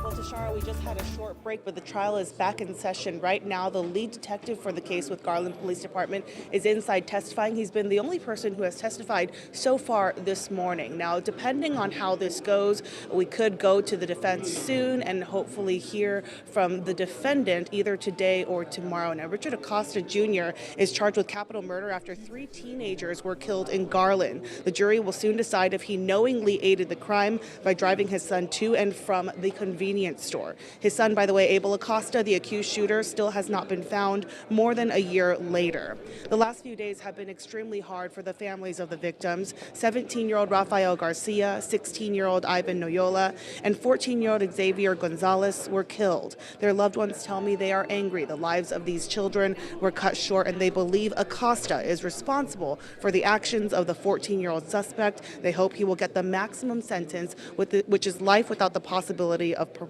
Well, Tashara, we just had a short break, but the trial is back in session right now. The lead detective for the case with Garland Police Department is inside testifying. He's been the only person who has testified so far this morning. Now, depending on how this goes, we could go to the defense soon and hopefully hear from the defendant either today or tomorrow. Now, Richard Acosta Jr. is charged with capital murder after 3 teenagers were killed in Garland. The jury will soon decide if he knowingly aided the crime by driving his son to and from the convenience store. His son, by the way, Abel Acosta, the accused shooter, still has not been found more than a year later. The last few days have been extremely hard for the families of the victims. 17-year-old Rafael Garcia, 16-year-old Ivan Noyola, and 14-year-old Xavier Gonzalez were killed. Their loved ones tell me they are angry. The lives of these children were cut short, and they believe Acosta is responsible for the actions of the 14-year-old suspect. They hope he will get the maximum sentence, which is life without the possibility of parole.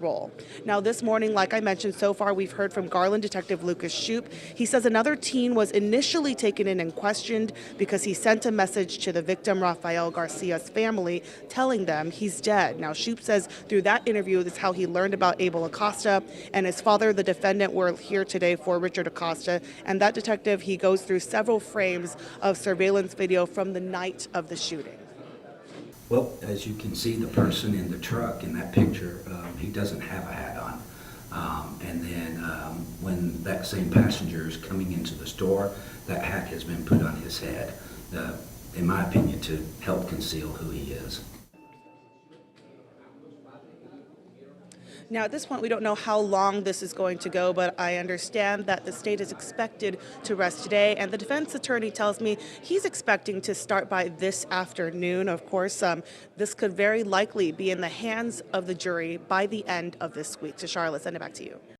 Now, this morning, like I mentioned, so far we've heard from Garland Detective Lucas Shoup. He says another teen was initially taken in and questioned because he sent a message to the victim, Rafael Garcia's family, telling them he's dead. Now, Shoup says through that interview, that's how he learned about Abel Acosta, and his father, the defendant, were here today for Richard Acosta. And that detective, he goes through several frames of surveillance video from the night of the shooting. Well, as you can see, the person in the truck in that picture, he doesn't have a hat on. And then when that same passenger is coming into the store, that hat has been put on his head, in my opinion, to help conceal who he is. Now, at this point, we don't know how long this is going to go, but I understand that the state is expected to rest today, and the defense attorney tells me he's expecting to start by this afternoon. Of course, this could very likely be in the hands of the jury by the end of this week. Tashara, let's send it back to you.